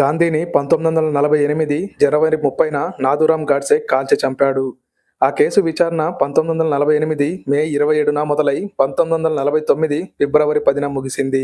గాంధీని 1948 జనవరి 30న నాథూరాం గాడ్సే కాల్చి చంపాడు. ఆ కేసు విచారణ 1948 మే 27న మొదలై 1949 ఫిబ్రవరి 10న ముగిసింది.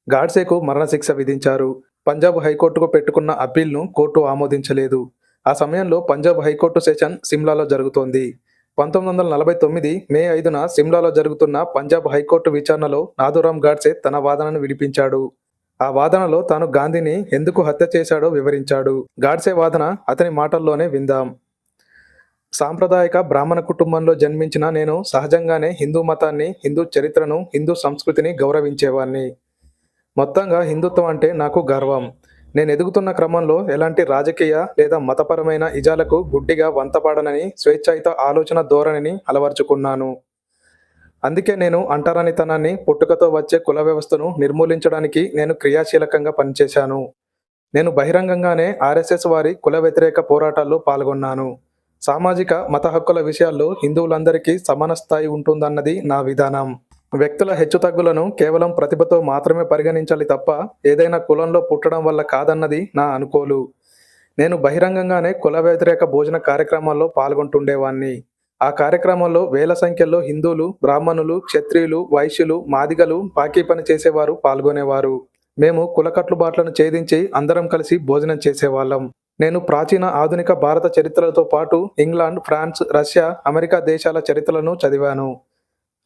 గాడ్సేకు మరణశిక్ష విధించారు. పంజాబ్ హైకోర్టుకు పెట్టుకున్న అప్పీల్ను కోర్టు ఆమోదించలేదు. ఆ సమయంలో పంజాబ్ హైకోర్టు సెషన్ సిమ్లాలో జరుగుతోంది. 1949 మే 5న సిమ్లాలో జరుగుతున్న పంజాబ్ హైకోర్టు విచారణలో నాథూరాం గాడ్సే తన వాదనను వినిపించాడు. ఆ వాదనలో తాను గాంధీని ఎందుకు హత్య చేశాడో వివరించాడు. గాడ్సే వాదన అతని మాటల్లోనే విందాం. సాంప్రదాయక బ్రాహ్మణ కుటుంబంలో జన్మించిన నేను సహజంగానే హిందూ మతాన్ని, హిందూ చరిత్రను, హిందూ సంస్కృతిని గౌరవించేవాణ్ణి. మొత్తంగా హిందుత్వం అంటే నాకు గర్వం. నేను ఎదుగుతున్న క్రమంలో ఎలాంటి రాజకీయ లేదా మతపరమైన ఇజాలకు గుడ్డిగా వంతపాడనని స్వేచ్ఛాయుత ఆలోచన ధోరణిని అలవర్చుకున్నాను. అందుకే నేను అంటరానితనాన్ని, పుట్టుకతో వచ్చే కుల వ్యవస్థను నిర్మూలించడానికి నేను క్రియాశీలకంగా పనిచేశాను. నేను బహిరంగంగానే ఆర్ఎస్ఎస్ వారి కుల వ్యతిరేక పోరాటాల్లో పాల్గొన్నాను. సామాజిక, మత హక్కుల విషయాల్లో హిందువులందరికీ సమాన స్థాయి ఉంటుందన్నది నా విధానం. వ్యక్తుల హెచ్చుతగ్గులను కేవలం ప్రతిభతో మాత్రమే పరిగణించాలి తప్ప ఏదైనా కులంలో పుట్టడం వల్ల కాదన్నది నా అనుకోలు. నేను బహిరంగంగానే కుల వ్యతిరేక భోజన కార్యక్రమాల్లో పాల్గొంటుండేవాణ్ణి. ఆ కార్యక్రమంలో వేల సంఖ్యలో హిందువులు, బ్రాహ్మణులు, క్షత్రియులు, వైశ్యులు, మాదిగలు, బాకీ పని చేసేవారు పాల్గొనేవారు. మేము కులకట్టుబాట్లను ఛేదించి అందరం కలిసి భోజనం చేసేవాళ్ళం. నేను ప్రాచీన, ఆధునిక భారత చరిత్రలతో పాటు ఇంగ్లాండ్, ఫ్రాన్స్, రష్యా, అమెరికా దేశాల చరిత్రలను చదివాను.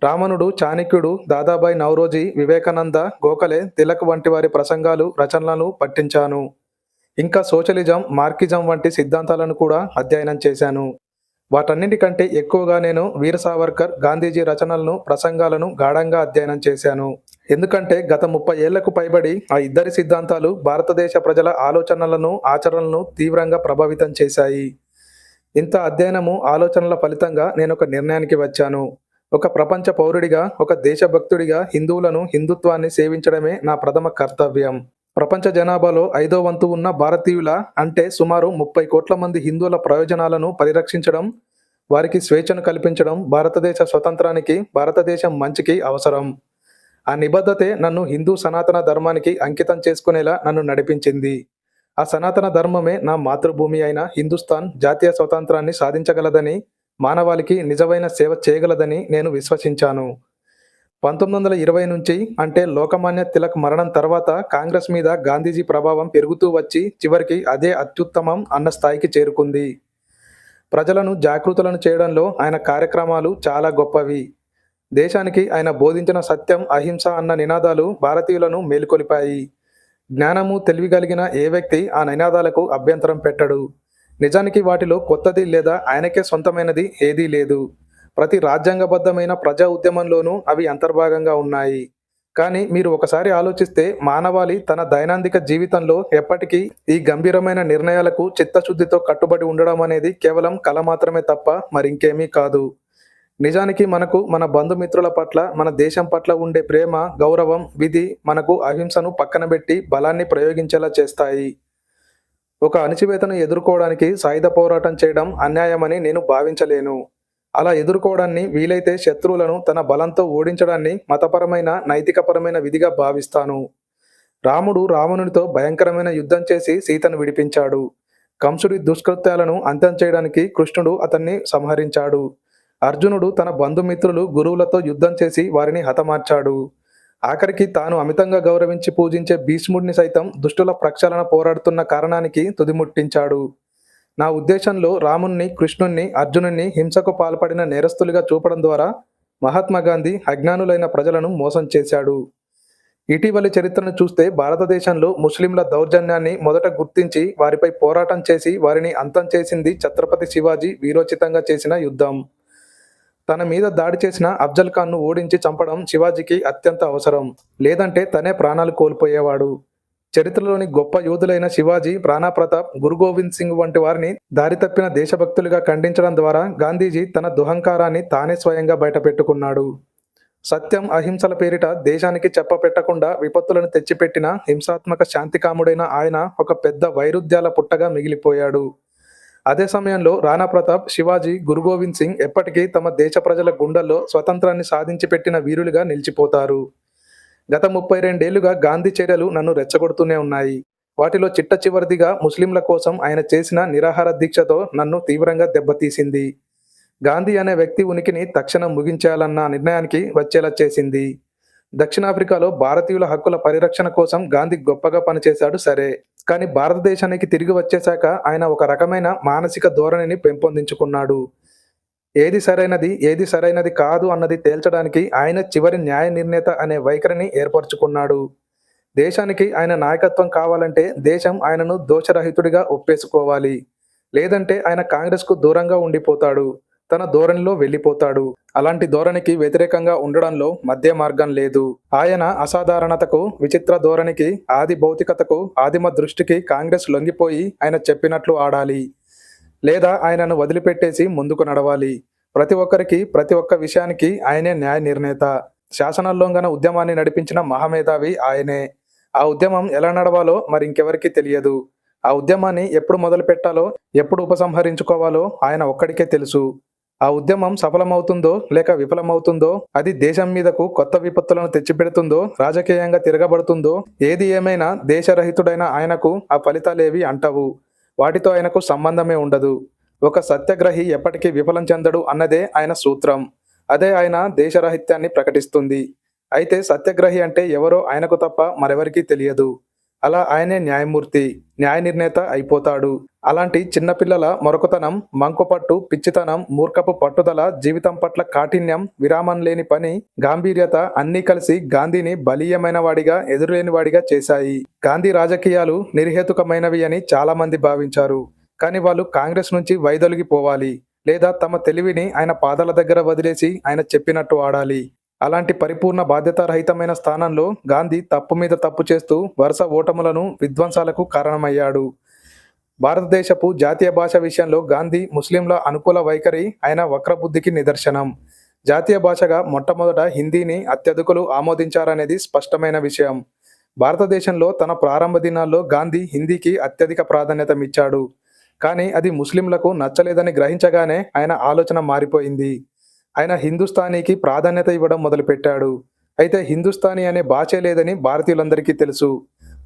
రామనుడు, చాణక్యుడు, దాదాబాయి నౌరోజీ, వివేకానంద, గోఖలే, తిలక్ వంటి వారి ప్రసంగాలు, రచనలను పఠించాను. ఇంకా సోషలిజం, మార్కిజం వంటి సిద్ధాంతాలను కూడా అధ్యయనం చేశాను. వాటన్నింటికంటే ఎక్కువగా నేను వీర సావర్కర్, గాంధీజీ రచనలను, ప్రసంగాలను గాఢంగా అధ్యయనం చేశాను. ఎందుకంటే గత 30 ఏళ్లకు పైబడి ఆ ఇద్దరి సిద్ధాంతాలు భారతదేశ ప్రజల ఆలోచనలను, ఆచరణలను తీవ్రంగా ప్రభావితం చేశాయి. ఇంత అధ్యయనము, ఆలోచనల ఫలితంగా నేనొక నిర్ణయానికి వచ్చాను. ఒక ప్రపంచ పౌరుడిగా, ఒక దేశభక్తుడిగా హిందువులను, హిందుత్వాన్ని సేవించడమే నా ప్రథమ కర్తవ్యం. ప్రపంచ జనాభాలో 5వ వంతు ఉన్న భారతీయుల, అంటే సుమారు 30 కోట్ల మంది హిందువుల ప్రయోజనాలను పరిరక్షించడం, వారికి స్వేచ్ఛను కల్పించడం భారతదేశ స్వతంత్రానికి, భారతదేశం మంచికి అవసరం. ఆ నిబద్ధతే నన్ను హిందూ సనాతన ధర్మానికి అంకితం చేసుకునేలా నన్ను నడిపించింది. ఆ సనాతన ధర్మమే నా మాతృభూమి అయిన హిందుస్థాన్ జాతీయ స్వతంత్రాన్ని సాధించగలదని, మానవాళికి నిజమైన సేవ చేయగలదని నేను విశ్వసించాను. 1920 నుంచి, అంటే లోకమాన్య తిలక్ మరణం తర్వాత కాంగ్రెస్ మీద గాంధీజీ ప్రభావం పెరుగుతూ వచ్చి చివరికి అదే అత్యుత్తమం అన్న స్థాయికి చేరుకుంది. ప్రజలను జాగృతులను చేయడంలో ఆయన కార్యక్రమాలు చాలా గొప్పవి. దేశానికి ఆయన బోధించిన సత్యం, అహింస అన్న నినాదాలు భారతీయులను మేలుకొలిపాయి. జ్ఞానము, తెలివి కలిగిన ఏ వ్యక్తి ఆ నినాదాలకు అభ్యంతరం పెట్టడు. నిజానికి వాటిలో కొత్తది లేదా ఆయనకే సొంతమైనది ఏదీ లేదు. ప్రతి రాజ్యాంగబద్ధమైన ప్రజా ఉద్యమంలోనూ అవి అంతర్భాగంగా ఉన్నాయి. కానీ మీరు ఒకసారి ఆలోచిస్తే మానవాళి తన దైనందిక జీవితంలో ఎప్పటికీ ఈ గంభీరమైన నిర్ణయాలకు చిత్తశుద్ధితో కట్టుబడి ఉండడం అనేది కేవలం కల మాత్రమే తప్ప మరింకేమీ కాదు. నిజానికి మనకు మన బంధుమిత్రుల పట్ల, మన దేశం పట్ల ఉండే ప్రేమ, గౌరవం, విధి మనకు అహింసను పక్కనబెట్టి బలాన్ని ప్రయోగించేలా చేస్తాయి. ఒక అణచివేతను ఎదుర్కోవడానికి సాయుధ పోరాటం చేయడం అన్యాయమని నేను భావించలేను. అలా ఎదుర్కోవడాన్ని, వీలైతే శత్రువులను తన బలంతో ఓడించడాన్ని మతపరమైన, నైతికపరమైన విధిగా భావిస్తాను. రాముడు రావణునితో భయంకరమైన యుద్ధం చేసి సీతను విడిపించాడు. కంసుడి దుష్కృత్యాలను అంతం చేయడానికి కృష్ణుడు అతన్ని సంహరించాడు. అర్జునుడు తన బంధుమిత్రులు, గురువులతో యుద్ధం చేసి వారిని హతమార్చాడు. ఆఖరికి తాను అమితంగా గౌరవించి పూజించే భీష్ముడిని సైతం దుష్టుల ప్రక్షాళన పోరాడుతున్న కారణానికి తుదిముట్టించాడు. నా ఉద్దేశంలో రాముణ్ణి, కృష్ణుణ్ణి, అర్జునుణ్ణి హింసకు పాల్పడిన నేరస్తులుగా చూపడం ద్వారా మహాత్మా గాంధీ అజ్ఞానులైన ప్రజలను మోసం చేశాడు. ఇటీవలి చరిత్రను చూస్తే భారతదేశంలో ముస్లింల దౌర్జన్యాన్ని మొదట గుర్తించి వారిపై పోరాటం చేసి వారిని అంతం చేసింది ఛత్రపతి శివాజీ వీరోచితంగా చేసిన యుద్ధం. తన మీద దాడి చేసిన అఫ్జల్ ఖాన్ను ఓడించి చంపడం శివాజీకి అత్యంత అవసరం. లేదంటే తనే ప్రాణాలు కోల్పోయేవాడు. చరిత్రలోని గొప్ప యోధులైన శివాజీ, రాణా ప్రతాప్, గురు గోవింద్ సింగ్ వంటి వారిని దారి తప్పిన దేశభక్తులుగా ఖండించడం ద్వారా గాంధీజీ తన దుహంకారాన్ని తానే స్వయంగా బయటపెట్టుకున్నాడు. సత్యం, అహింసల పేరిట దేశానికి చెప్పపెట్టకుండా విపత్తులను తెచ్చిపెట్టిన హింసాత్మక శాంతికాముడైన ఆయన ఒక పెద్ద వైరుధ్యాల పుట్టగా మిగిలిపోయాడు. అదే సమయంలో రాణా ప్రతాప్, శివాజీ, గురు గోవింద్ సింగ్ ఎప్పటికీ తమ దేశ ప్రజల గుండెల్లో స్వతంత్రాన్ని సాధించి పెట్టిన వీరులుగా నిలిచిపోతారు. గత 32 ఏళ్లుగా గాంధీ చర్యలు నన్ను రెచ్చగొడుతూనే ఉన్నాయి. వాటిలో చిట్ట చివరిదిగా ముస్లింల కోసం ఆయన చేసిన నిరాహార దీక్షతో నన్ను తీవ్రంగా దెబ్బతీసింది. గాంధీ అనే వ్యక్తి ఉనికిని తక్షణం ముగించేయాలన్న నిర్ణయానికి వచ్చేలా చేసింది. దక్షిణాఫ్రికాలో భారతీయుల హక్కుల పరిరక్షణ కోసం గాంధీ గొప్పగా పనిచేశాడు సరే, కానీ భారతదేశానికి తిరిగి వచ్చేశాక ఆయన ఒక రకమైన మానసిక ధోరణిని పెంపొందించుకున్నాడు. ఏది సరైనది, ఏది సరైనది కాదు అన్నది తేల్చడానికి ఆయన చివరి న్యాయ నిర్ణేత అనే వైఖరిని ఏర్పరచుకున్నాడు. దేశానికి ఆయన నాయకత్వం కావాలంటే దేశం ఆయనను దోషరహితుడిగా ఒప్పేసుకోవాలి. లేదంటే ఆయన కాంగ్రెస్కు దూరంగా ఉండిపోతాడు, తన ధోరణిలో వెళ్ళిపోతాడు. అలాంటి ధోరణికి వ్యతిరేకంగా ఉండడంలో మధ్య మార్గం లేదు. ఆయన అసాధారణతకు, విచిత్ర ధోరణికి, ఆది భౌతికతకు, ఆదిమ దృష్టికి కాంగ్రెస్ లొంగిపోయి ఆయన చెప్పినట్లు ఆడాలి. లేదా ఆయనను వదిలిపెట్టేసి ముందుకు నడవాలి. ప్రతి ఒక్కరికి, ప్రతి ఒక్క విషయానికి ఆయనే న్యాయ నిర్ణేత. శాసనోల్లంఘన ఉద్యమాన్ని నడిపించిన మహామేధావి ఆయనే. ఆ ఉద్యమం ఎలా నడవాలో మరి ఇంకెవరికీ తెలియదు. ఆ ఉద్యమాన్ని ఎప్పుడు మొదలు పెట్టాలో, ఎప్పుడు ఉపసంహరించుకోవాలో ఆయన ఒక్కడికే తెలుసు. ఆ ఉద్యమం సఫలమవుతుందో లేక విఫలమవుతుందో, అది దేశం మీదకు కొత్త విపత్తులను తెచ్చిపెడుతుందో, రాజకీయంగా తిరగబడుతుందో, ఏది ఏమైనా దేశరహితుడైన ఆయనకు ఆ ఫలితాలేవి అంటవు. వాటితో ఆయనకు సంబంధమే ఉండదు. ఒక సత్యాగ్రహి ఎప్పటికీ విఫలం చెందడు అన్నదే ఆయన సూత్రం. అదే ఆయన దేశరాహిత్యాన్ని ప్రకటిస్తుంది. అయితే సత్యాగ్రహి అంటే ఎవరో ఆయనకు తప్ప మరెవరికీ తెలియదు. అలా ఆయనే న్యాయమూర్తి, న్యాయ నిర్ణేత అయిపోతాడు. అలాంటి చిన్నపిల్లల మొరకుతనం, మంకుపట్టు, పిచ్చితనం, మూర్ఖపు పట్టుదల, జీవితం పట్ల కాఠిన్యం, విరామం లేని పని, గాంభీర్యత అన్నీ కలిసి గాంధీని బలీయమైన వాడిగా, ఎదురులేని వాడిగా చేశాయి. గాంధీ రాజకీయాలు నిర్హేతుకమైనవి అని చాలా మంది భావించారు. కానీ వాళ్ళు కాంగ్రెస్ నుంచి వైదొలిగిపోవాలి, లేదా తమ తెలివిని ఆయన పాదాల దగ్గర వదిలేసి ఆయన చెప్పినట్టు ఆడాలి. అలాంటి పరిపూర్ణ బాధ్యతారహితమైన స్థానంలో గాంధీ తప్పు మీద తప్పు చేస్తూ వరుస ఓటములను, విధ్వంసాలకు కారణమయ్యాడు. భారతదేశపు జాతీయ భాష విషయంలో గాంధీ ముస్లింల అనుకూల వైఖరి ఆయన వక్రబుద్ధికి నిదర్శనం. జాతీయ భాషగా మొట్టమొదట హిందీని అత్యధికులు ఆమోదించారనేది స్పష్టమైన విషయం. భారతదేశంలో తన ప్రారంభ దినాల్లో గాంధీ హిందీకి అత్యధిక ప్రాధాన్యతమిచ్చాడు. కానీ అది ముస్లింలకు నచ్చలేదని గ్రహించగానే ఆయన ఆలోచన మారిపోయింది. ఆయన హిందుస్థానీకి ప్రాధాన్యత ఇవ్వడం మొదలుపెట్టాడు. అయితే హిందుస్థానీ అనే భాషే లేదని భారతీయులందరికీ తెలుసు.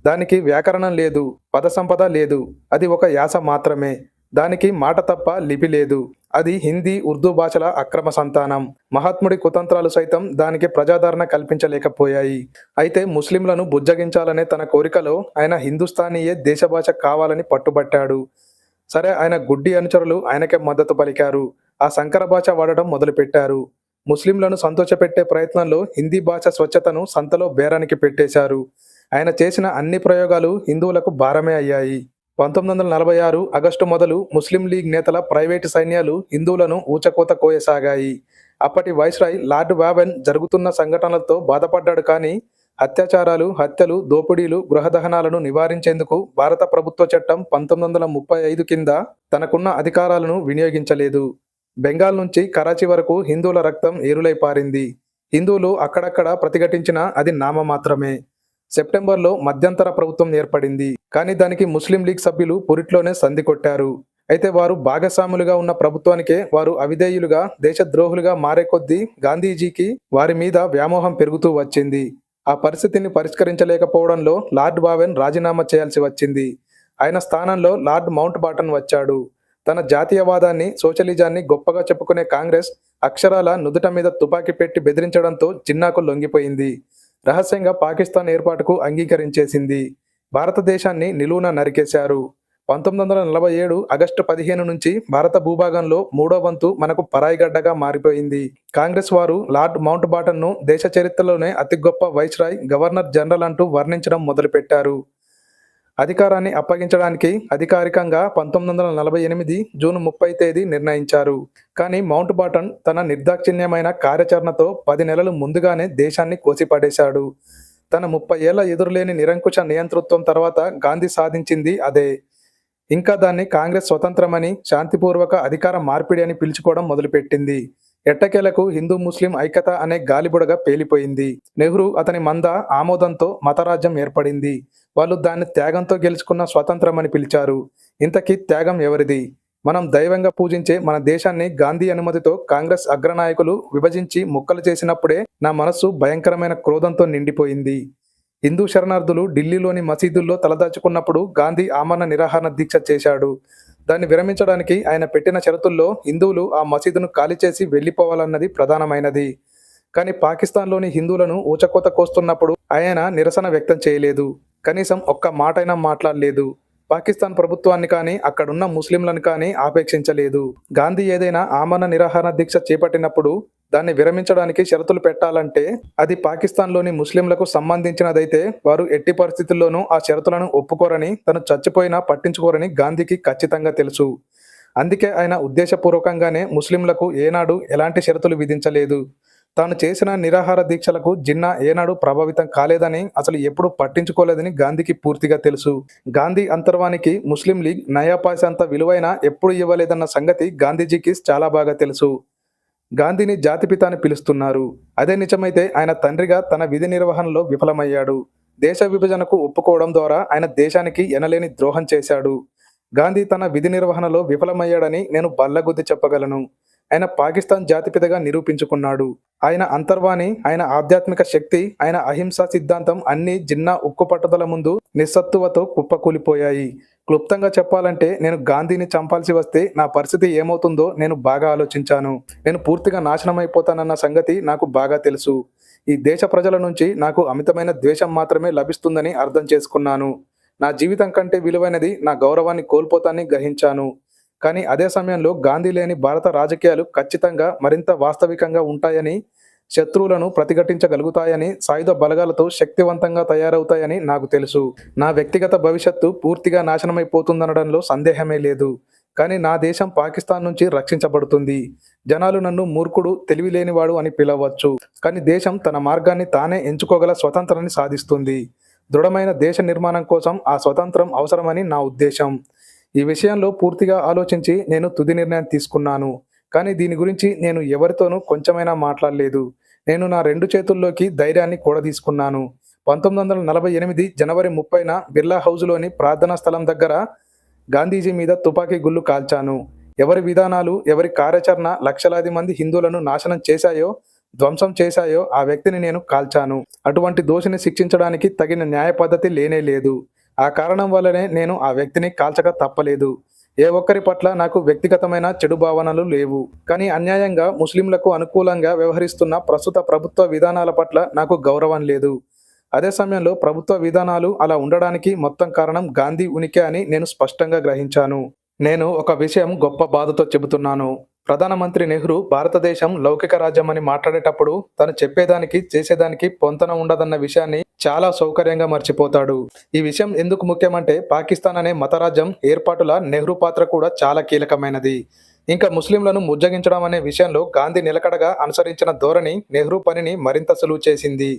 దానికి వ్యాకరణం లేదు, పద సంపద లేదు. అది ఒక యాస మాత్రమే. దానికి మాట తప్ప లిపి లేదు. అది హిందీ, ఉర్దూ భాషల అక్రమ సంతానం. మహాత్ముడి కుతంత్రాలు సైతం దానికి ప్రజాదరణ కల్పించలేకపోయాయి. అయితే ముస్లింలను బుజ్జగించాలనే తన కోరికలో ఆయన హిందుస్థానీయే దేశభాష కావాలని పట్టుబట్టాడు. సరే, ఆయన గుడ్డి అనుచరులు ఆయనకే మద్దతు పలికారు. ఆ సంకర భాష వాడడం మొదలుపెట్టారు. ముస్లింలను సంతోషపెట్టే ప్రయత్నంలో హిందీ భాష స్వచ్ఛతను సంతలో బేరానికి పెట్టేశారు. ఆయన చేసిన అన్ని ప్రయోగాలు హిందువులకు భారమే అయ్యాయి. 1946 ఆగస్టు మొదలు ముస్లిం లీగ్ నేతల ప్రైవేటు సైన్యాలు హిందువులను ఊచకోత కోయసాగాయి. అప్పటి వైస్రాయ్ లార్డ్ వావెన్ జరుగుతున్న సంఘటనలతో బాధపడ్డాడు. కానీ అత్యాచారాలు, హత్యలు, దోపిడీలు, గృహదహనాలను నివారించేందుకు భారత ప్రభుత్వ చట్టం 1935 కింద తనకున్న అధికారాలను వినియోగించలేదు. బెంగాల్ నుంచి కరాచీ వరకు హిందువుల రక్తం ఏరులై పారింది. హిందువులు అక్కడక్కడ ప్రతిఘటించినా అది నామమాత్రమే. సెప్టెంబర్లో మధ్యంతర ప్రభుత్వం ఏర్పడింది. కానీ దానికి ముస్లిం లీగ్ సభ్యులు పురిట్లోనే సంధి కొట్టారు. అయితే వారు భాగస్వాములుగా ఉన్న ప్రభుత్వానికే వారు అవిధేయులుగా, దేశద్రోహులుగా మారే కొద్దీ గాంధీజీకి వారి మీద వ్యామోహం పెరుగుతూ వచ్చింది. ఆ పరిస్థితిని పరిష్కరించలేకపోవడంలో లార్డ్ వావెన్ రాజీనామా చేయాల్సి వచ్చింది. ఆయన స్థానంలో లార్డ్ మౌంట్ బాటన్ వచ్చాడు. తన జాతీయవాదాన్ని, సోషలిజాన్ని గొప్పగా చెప్పుకునే కాంగ్రెస్ అక్షరాల నుదుట మీద తుపాకీ పెట్టి బెదిరించడంతో జిన్నాకు లొంగిపోయింది. రహస్యంగా పాకిస్తాన్ ఏర్పాటుకు అంగీకరించేసింది. భారతదేశాన్ని నిలువున నరికేశారు. 1947 ఆగస్టు 15 నుంచి భారత భూభాగంలో 3వ వంతు మనకు పరాయిగడ్డగా మారిపోయింది. కాంగ్రెస్ వారు లార్డ్ మౌంట్ బాటన్ను దేశ చరిత్రలోనే అతి గొప్ప వైస్రాయ్, గవర్నర్ జనరల్ అంటూ వర్ణించడం మొదలుపెట్టారు. అధికారాన్ని అప్పగించడానికి అధికారికంగా 1948 జూన్ 30 తేదీ నిర్ణయించారు. కానీ మౌంట్ బాటన్ తన నిర్దాక్షిణ్యమైన కార్యాచరణతో 10 నెలలు ముందుగానే దేశాన్ని కోసిపడేశాడు. తన 30 ఏళ్ల ఎదురులేని నిరంకుశ నియంతృత్వం తర్వాత గాంధీ సాధించింది అదే. ఇంకా దాన్ని కాంగ్రెస్ స్వతంత్రమని, శాంతిపూర్వక అధికార మార్పిడి అని పిలుచుకోవడం మొదలుపెట్టింది. ఎట్టకేలకు హిందూ ముస్లిం ఐక్యత అనే గాలిబుడగ పేలిపోయింది. నెహ్రూ, అతని మంద ఆమోదంతో మతరాజ్యం ఏర్పడింది. వాళ్ళు దాన్ని త్యాగంతో గెలుచుకున్న స్వతంత్రమని పిలిచారు. ఇంతకీ త్యాగం ఎవరిది? మనం దైవంగా పూజించే మన దేశాన్ని గాంధీ అనుమతితో కాంగ్రెస్ అగ్రనాయకులు విభజించి ముక్కలు చేసినప్పుడే నా మనస్సు భయంకరమైన క్రోధంతో నిండిపోయింది. హిందూ శరణార్థులు ఢిల్లీలోని మసీదుల్లో తలదాచుకున్నప్పుడు గాంధీ ఆమరణ నిరాహార దీక్ష చేశాడు. దాన్ని విరమించడానికి ఆయన పెట్టిన షరతుల్లో హిందువులు ఆ మసీదును ఖాళీ చేసి వెళ్లిపోవాలన్నది ప్రధానమైనది. కానీ పాకిస్తాన్లోని హిందువులను ఊచకోత కోస్తున్నప్పుడు ఆయన నిరసన వ్యక్తం చేయలేదు. కనీసం ఒక్క మాటైనా మాట్లాడలేదు. పాకిస్తాన్ ప్రభుత్వాన్ని కానీ అక్కడున్న ముస్లింలను కానీ ఆపేక్షించలేదు. గాంధీ ఏదైనా ఆమరణ నిరాహార దీక్ష చేపట్టినప్పుడు దాన్ని విరమించడానికి షరతులు పెట్టాలంటే అది పాకిస్తాన్లోని ముస్లింలకు సంబంధించినదైతే వారు ఎట్టి పరిస్థితుల్లోనూ ఆ షరతులను ఒప్పుకోరని, తను చచ్చిపోయినా పట్టించుకోరని గాంధీకి ఖచ్చితంగా తెలుసు. అందుకే ఆయన ఉద్దేశపూర్వకంగానే ముస్లింలకు ఏనాడు ఎలాంటి షరతులు విధించలేదు. తాను చేసిన నిరాహార దీక్షలకు జిన్నా ఏనాడు ప్రభావితం కాలేదని, అసలు ఎప్పుడూ పట్టించుకోలేదని గాంధీకి పూర్తిగా తెలుసు. గాంధీ అంతర్వానికి ముస్లిం లీగ్ నయాపైసా అంత విలువైన ఎప్పుడు ఇవ్వలేదన్న సంగతి గాంధీజీకి చాలా బాగా తెలుసు. గాంధీని జాతిపిత అని పిలుస్తున్నారు. అదే నిజమైతే ఆయన తండ్రిగా తన విధి నిర్వహణలో విఫలమయ్యాడు. దేశ విభజనకు ఒప్పుకోవడం ద్వారా ఆయన దేశానికి ఎనలేని ద్రోహం చేశాడు. గాంధీ తన విధి నిర్వహణలో విఫలమయ్యాడని నేను బల్లగుద్ది చెప్పగలను. ఆయన పాకిస్తాన్ జాతిపితగా నిరూపించుకున్నాడు. ఆయన అంతర్వాణి, ఆయన ఆధ్యాత్మిక శక్తి, ఆయన అహింసా సిద్ధాంతం అన్నీ జిన్నా ఉక్కు పట్టుదల ముందు నిస్సత్తువతో కుప్పకూలిపోయాయి. క్లుప్తంగా చెప్పాలంటే నేను గాంధీని చంపాల్సి వస్తే నా పరిస్థితి ఏమవుతుందో నేను బాగా ఆలోచించాను. నేను పూర్తిగా నాశనమైపోతానన్న సంగతి నాకు బాగా తెలుసు. ఈ దేశ ప్రజల నుంచి నాకు అమితమైన ద్వేషం మాత్రమే లభిస్తుందని అర్థం చేసుకున్నాను. నా జీవితం కంటే విలువైనది నా గౌరవాన్ని కోల్పోతానని గ్రహించాను. కానీ అదే సమయంలో గాంధీ లేని భారత రాజకీయాలు ఖచ్చితంగా మరింత వాస్తవికంగా ఉంటాయని, శత్రువులను ప్రతిఘటించగలుగుతాయని, సాయుధ బలగాలతో శక్తివంతంగా తయారవుతాయని నాకు తెలుసు. నా వ్యక్తిగత భవిష్యత్తు పూర్తిగా నాశనమైపోతుందనడంలో సందేహమే లేదు. కానీ నా దేశం పాకిస్తాన్ నుంచి రక్షించబడుతుంది. జనాలు నన్ను మూర్ఖుడు, తెలివిలేనివాడు అని పిలవచ్చు. కానీ దేశం తన మార్గాన్ని తానే ఎంచుకోగల స్వతంత్రాన్ని సాధిస్తుంది. దృఢమైన దేశ నిర్మాణం కోసం ఆ స్వతంత్రం అవసరమని నా ఉద్దేశం. ఈ విషయంలో పూర్తిగా ఆలోచించి నేను తుది నిర్ణయం తీసుకున్నాను. కానీ దీని గురించి నేను ఎవరితోనూ కొంచెమైనా మాట్లాడలేదు. నేను నా 2 చేతుల్లోకి ధైర్యాన్ని కూడదీసుకున్నాను. 1948 జనవరి 30న బిర్లా హౌజ్లోని ప్రార్థనా స్థలం దగ్గర గాంధీజీ మీద తుపాకీ గుళ్ళు కాల్చాను. ఎవరి విధానాలు, ఎవరి కార్యాచరణ లక్షలాది మంది హిందువులను నాశనం చేశాయో, ధ్వంసం చేశాయో ఆ వ్యక్తిని నేను కాల్చాను. అటువంటి దోషిని శిక్షించడానికి తగిన న్యాయ పద్ధతి లేనే లేదు. ఆ కారణం వల్లనే నేను ఆ వ్యక్తిని కాల్చక తప్పలేదు. ఏ ఒక్కరి పట్ల నాకు వ్యక్తిగతమైన చెడు భావనలు లేవు. కానీ అన్యాయంగా ముస్లింలకు అనుకూలంగా వ్యవహరిస్తున్న ప్రస్తుత ప్రభుత్వ విధానాల పట్ల నాకు గౌరవం లేదు. అదే సమయంలో ప్రభుత్వ విధానాలు అలా ఉండడానికి మొత్తం కారణం గాంధీ ఉనికి అని నేను స్పష్టంగా గ్రహించాను. నేను ఒక విషయం గొప్ప బాధతో చెబుతున్నాను. ప్రధానమంత్రి నెహ్రూ భారతదేశం లౌకిక రాజ్యం అని మాట్లాడేటప్పుడు తను చెప్పేదానికి చేసేదానికి పొంతన ఉండదన్న విషయాన్ని చాలా సౌకర్యంగా మర్చిపోతాడు. ఈ విషయం ఎందుకు ముఖ్యమంటే పాకిస్తాన్ అనే మతరాజ్యం ఏర్పాటుల నెహ్రూ పాత్ర కూడా చాలా కీలకమైనది. ఇంకా ముస్లింలను ముజ్జగించడం అనే విషయంలో గాంధీ నిలకడగా అనుసరించిన ధోరణి నెహ్రూ పనిని మరింత సులువు చేసింది.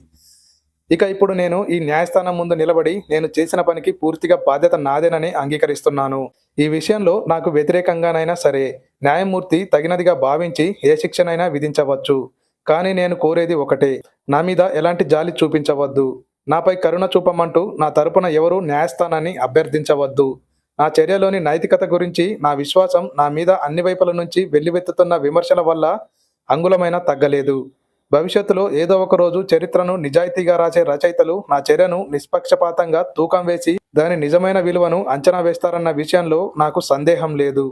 ఇక ఇప్పుడు నేను ఈ న్యాయస్థానం ముందు నిలబడి నేను చేసిన పనికి పూర్తిగా బాధ్యత నాదేనని అంగీకరిస్తున్నాను. ఈ విషయంలో నాకు వ్యతిరేకంగానైనా సరే న్యాయమూర్తి తగినదిగా భావించి ఏ శిక్షనైనా విధించవచ్చు. కానీ నేను కోరేది ఒకటే, నా మీద ఎలాంటి జాలి చూపించవద్దు. నాపై కరుణ చూపమంటూ నా తరపున ఎవరూ న్యాయస్థానాన్ని అభ్యర్థించవద్దు. నా చర్యలోని నైతికత గురించి నా విశ్వాసం నా మీద అన్ని వైపుల నుంచి వెల్లువెత్తుతున్న విమర్శల వల్ల అంగుళమైనా తగ్గలేదు. భవిష్యత్తులో ఏదో ఒక రోజు చరిత్రను నిజాయితీగా రాసే రచయితలు నా చర్యను నిష్పక్షపాతంగా తూకం వేసి దాని నిజమైన విలువను అంచనా వేస్తారన్న విషయంలో నాకు సందేహం లేదు.